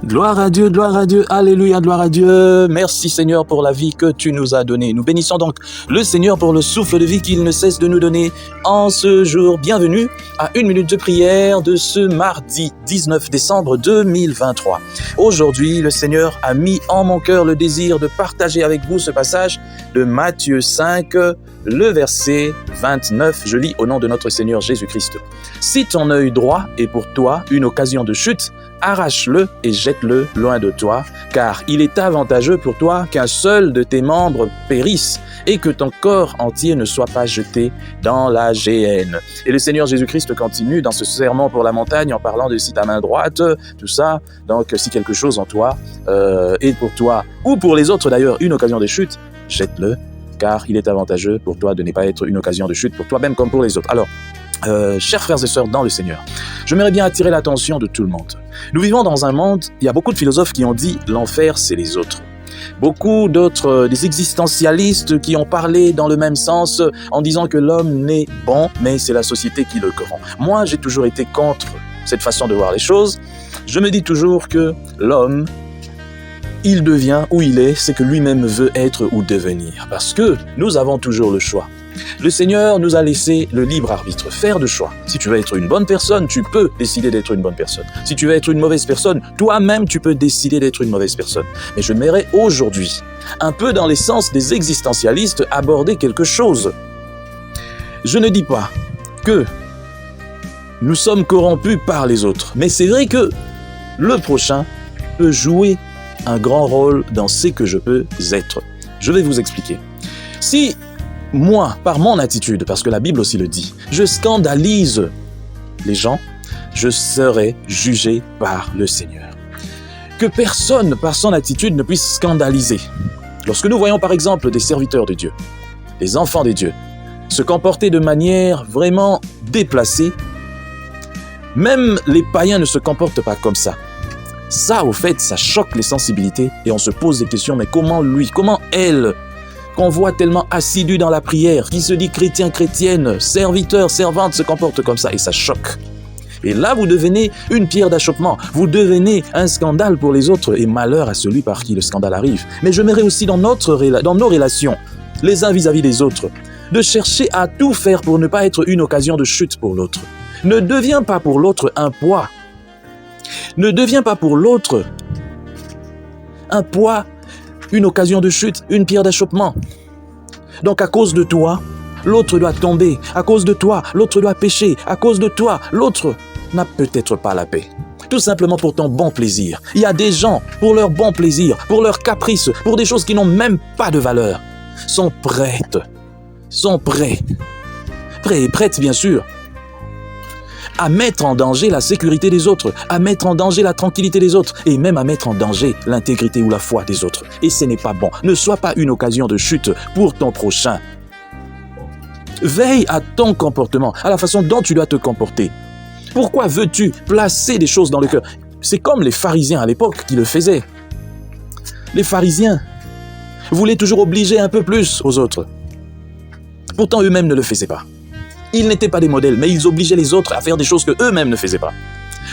Gloire à Dieu, alléluia, gloire à Dieu. Merci Seigneur pour la vie que tu nous as donnée. Nous bénissons donc le Seigneur pour le souffle de vie qu'il ne cesse de nous donner en ce jour. Bienvenue à une minute de prière de ce mardi 19 décembre 2023. Aujourd'hui, le Seigneur a mis en mon cœur le désir de partager avec vous ce passage de Matthieu 5, le verset 29. Je lis au nom de notre Seigneur Jésus-Christ. Si ton œil droit est pour toi une occasion de chute, arrache-le et jette-le loin de toi, car il est avantageux pour toi qu'un seul de tes membres périsse et que ton corps entier ne soit pas jeté dans la géhenne. Et le Seigneur Jésus-Christ continue dans ce sermon pour la montagne en parlant de si ta main droite, tout ça. Donc si quelque chose en toi est pour toi ou pour les autres d'ailleurs une occasion de chute, jette-le, car il est avantageux pour toi de ne pas être une occasion de chute pour toi-même comme pour les autres. Alors, chers frères et sœurs dans le Seigneur, j'aimerais bien attirer l'attention de tout le monde. Nous vivons dans un monde, il y a beaucoup de philosophes qui ont dit « l'enfer, c'est les autres ». Beaucoup d'autres, des existentialistes qui ont parlé dans le même sens en disant que l'homme n'est bon, mais c'est la société qui le corrompt. Moi, j'ai toujours été contre cette façon de voir les choses. Je me dis toujours que l'homme, il devient où il est, c'est que lui-même veut être ou devenir. Parce que nous avons toujours le choix. Le Seigneur nous a laissé le libre arbitre, faire de choix. Si tu veux être une bonne personne, tu peux décider d'être une bonne personne. Si tu veux être une mauvaise personne, toi-même tu peux décider d'être une mauvaise personne. Mais je m'aimerais aujourd'hui, un peu dans l'essence des existentialistes, aborder quelque chose. Je ne dis pas que nous sommes corrompus par les autres, mais c'est vrai que le prochain peut jouer un grand rôle dans ce que je peux être. Je vais vous expliquer. Si moi, par mon attitude, parce que la Bible aussi le dit, je scandalise les gens, je serai jugé par le Seigneur. Que personne, par son attitude, ne puisse scandaliser. Lorsque nous voyons par exemple des serviteurs de Dieu, des enfants de Dieu, se comporter de manière vraiment déplacée, même les païens ne se comportent pas comme ça. Ça, au fait, ça choque les sensibilités et on se pose des questions, mais comment lui, comment elle, qu'on voit tellement assidu dans la prière, qui se dit chrétien, chrétienne, serviteur, servante, se comporte comme ça et ça choque. Et là, vous devenez une pierre d'achoppement, vous devenez un scandale pour les autres et malheur à celui par qui le scandale arrive. Mais je m'aimerais aussi dans nos relations, les uns vis-à-vis des autres, de chercher à tout faire pour ne pas être une occasion de chute pour l'autre. Ne deviens pas pour l'autre un poids. Ne deviens pas pour l'autre un poids, une occasion de chute, une pierre d'achoppement. Donc à cause de toi, l'autre doit tomber. À cause de toi, l'autre doit pécher. À cause de toi, l'autre n'a peut-être pas la paix. Tout simplement pour ton bon plaisir. Il y a des gens, pour leur bon plaisir, pour leur caprice, pour des choses qui n'ont même pas de valeur, sont prêts et prêtes bien sûr, à mettre en danger la sécurité des autres, à mettre en danger la tranquillité des autres et même à mettre en danger l'intégrité ou la foi des autres. Et ce n'est pas bon. Ne sois pas une occasion de chute pour ton prochain. Veille à ton comportement, à la façon dont tu dois te comporter. Pourquoi veux-tu placer des choses dans le cœur? C'est comme les pharisiens à l'époque qui le faisaient. Les pharisiens voulaient toujours obliger un peu plus aux autres. Pourtant, eux-mêmes ne le faisaient pas. Ils n'étaient pas des modèles, mais ils obligeaient les autres à faire des choses qu'eux-mêmes ne faisaient pas.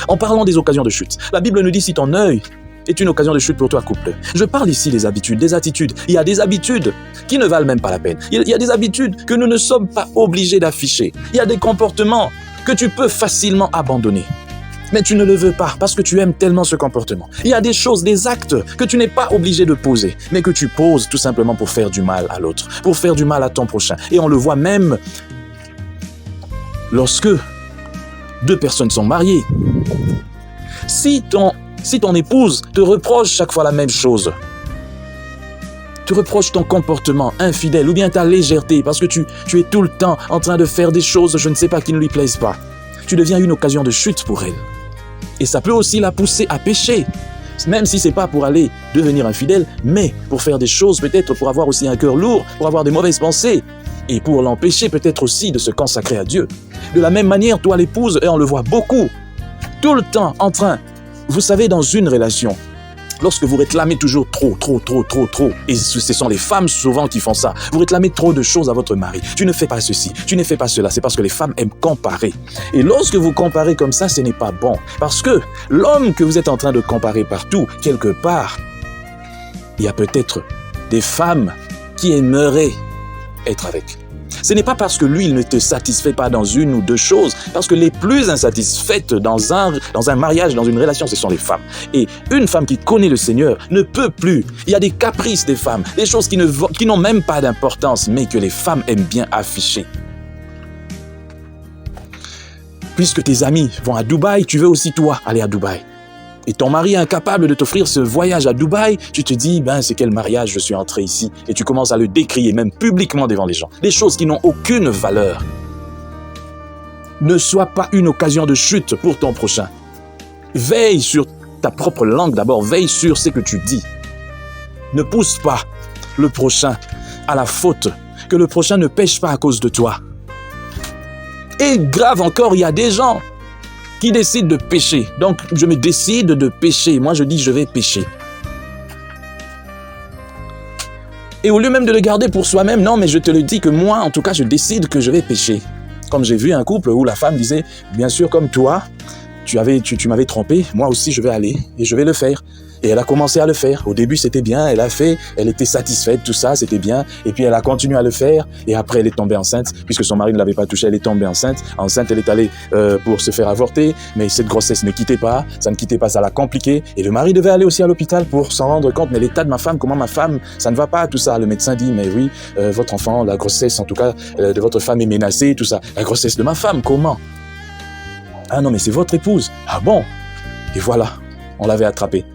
En parlant des occasions de chute, la Bible nous dit si ton œil est une occasion de chute pour toi, couple. Je parle ici des habitudes, des attitudes. Il y a des habitudes qui ne valent même pas la peine. Il y a des habitudes que nous ne sommes pas obligés d'afficher. Il y a des comportements que tu peux facilement abandonner. Mais tu ne le veux pas parce que tu aimes tellement ce comportement. Il y a des choses, des actes que tu n'es pas obligé de poser, mais que tu poses tout simplement pour faire du mal à l'autre, pour faire du mal à ton prochain. Et on le voit même lorsque deux personnes sont mariées. Si ton épouse te reproche chaque fois la même chose, te reproche ton comportement infidèle ou bien ta légèreté parce que tu es tout le temps en train de faire des choses, je ne sais pas, qui ne lui plaisent pas, tu deviens une occasion de chute pour elle. Et ça peut aussi la pousser à pécher, même si c'est pas pour aller devenir infidèle, mais pour faire des choses, peut-être pour avoir aussi un cœur lourd, pour avoir des mauvaises pensées, et pour l'empêcher peut-être aussi de se consacrer à Dieu. De la même manière, toi l'épouse, et on le voit beaucoup, tout le temps en train, vous savez, dans une relation, lorsque vous réclamez toujours trop, et ce sont les femmes souvent qui font ça, vous réclamez trop de choses à votre mari, tu ne fais pas ceci, tu ne fais pas cela, c'est parce que les femmes aiment comparer. Et lorsque vous comparez comme ça, ce n'est pas bon, parce que l'homme que vous êtes en train de comparer partout, quelque part, il y a peut-être des femmes qui aimeraient être avec. Ce n'est pas parce que lui, il ne te satisfait pas dans une ou deux choses, parce que les plus insatisfaites dans un mariage, dans une relation, ce sont les femmes. Et une femme qui connaît le Seigneur ne peut plus. Il y a des caprices des femmes, des choses qui n'ont même pas d'importance, mais que les femmes aiment bien afficher. Puisque tes amis vont à Dubaï, tu veux aussi toi aller à Dubaï. Et ton mari est incapable de t'offrir ce voyage à Dubaï, tu te dis, c'est quel mariage je suis entré ici. Et tu commences à le décrier, même publiquement devant les gens. Des choses qui n'ont aucune valeur. Ne sois pas une occasion de chute pour ton prochain. Veille sur ta propre langue d'abord, veille sur ce que tu dis. Ne pousse pas le prochain à la faute, que le prochain ne pêche pas à cause de toi. Et grave encore, il y a des gens qui décide de pécher. Donc, je me décide de pécher. Moi, je dis, je vais pécher. Et au lieu même de le garder pour soi-même, non, mais je te le dis que moi, en tout cas, je décide que je vais pécher. Comme j'ai vu un couple où la femme disait, bien sûr, comme toi, tu m'avais trompé, moi aussi, je vais aller et je vais le faire. Et elle a commencé à le faire. Au début, c'était bien, elle a fait, elle était satisfaite, tout ça, c'était bien. Et puis, elle a continué à le faire. Et après, elle est tombée enceinte, puisque son mari ne l'avait pas touchée, elle est tombée enceinte. Enceinte, elle est allée pour se faire avorter. Mais cette grossesse ne quittait pas, ça l'a compliqué. Et le mari devait aller aussi à l'hôpital pour s'en rendre compte. Mais l'état de ma femme, comment ma femme, ça ne va pas, tout ça. Le médecin dit, mais oui, votre enfant, la grossesse, en tout cas, de votre femme est menacée, tout ça. La grossesse de ma femme, comment? Ah non, mais c'est votre épouse. Ah bon? Et voilà, on l'avait attrapée.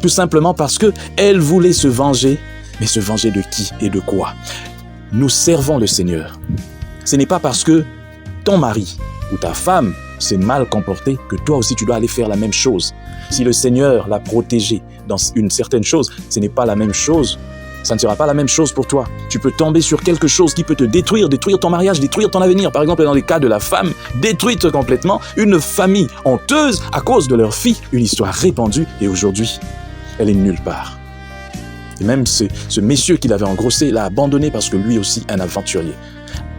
Tout simplement parce qu'elle voulait se venger. Mais se venger de qui et de quoi? Nous servons le Seigneur. Ce n'est pas parce que ton mari ou ta femme s'est mal comporté que toi aussi tu dois aller faire la même chose. Si le Seigneur l'a protégé dans une certaine chose, ce n'est pas la même chose. Ça ne sera pas la même chose pour toi. Tu peux tomber sur quelque chose qui peut te détruire ton mariage, détruire ton avenir. Par exemple, dans les cas de la femme détruite complètement, une famille honteuse à cause de leur fille, une histoire répandue et aujourd'hui, elle est nulle part. Et même ce monsieur qui l'avait engrossé l'a abandonné parce que lui aussi un aventurier.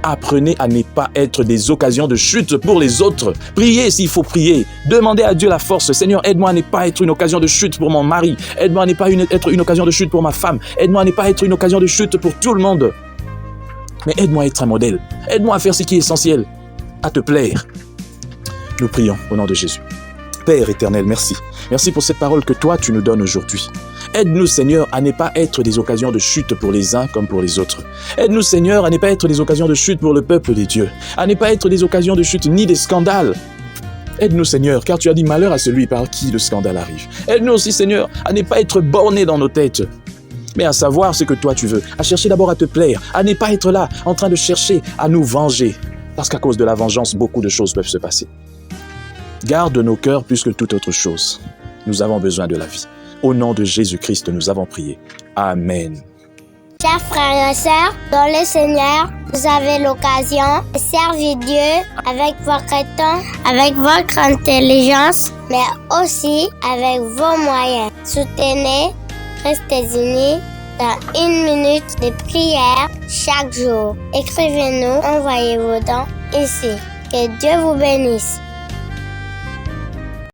Apprenez à ne pas être des occasions de chute pour les autres. Priez s'il faut prier. Demandez à Dieu la force. Seigneur, aide-moi à ne pas être une occasion de chute pour mon mari. Aide-moi à ne pas être une occasion de chute pour ma femme. Aide-moi à ne pas être une occasion de chute pour tout le monde. Mais aide-moi à être un modèle. Aide-moi à faire ce qui est essentiel, à te plaire. Nous prions au nom de Jésus. Père éternel, merci. Merci pour cette parole que toi, tu nous donnes aujourd'hui. Aide-nous, Seigneur, à ne pas être des occasions de chute pour les uns comme pour les autres. Aide-nous, Seigneur, à ne pas être des occasions de chute pour le peuple des dieux. À ne pas être des occasions de chute ni des scandales. Aide-nous, Seigneur, car tu as dit malheur à celui par qui le scandale arrive. Aide-nous aussi, Seigneur, à ne pas être bornés dans nos têtes, mais à savoir ce que toi tu veux, à chercher d'abord à te plaire, à ne pas être là en train de chercher à nous venger, parce qu'à cause de la vengeance, beaucoup de choses peuvent se passer. Garde nos cœurs plus que toute autre chose. Nous avons besoin de la vie. Au nom de Jésus-Christ, nous avons prié. Amen. Chers frères et sœurs, dans le Seigneur, vous avez l'occasion de servir Dieu avec votre temps, avec votre intelligence, mais aussi avec vos moyens. Soutenez, restez unis dans 1 minute de prière chaque jour. Écrivez-nous, envoyez vos dons ici. Que Dieu vous bénisse.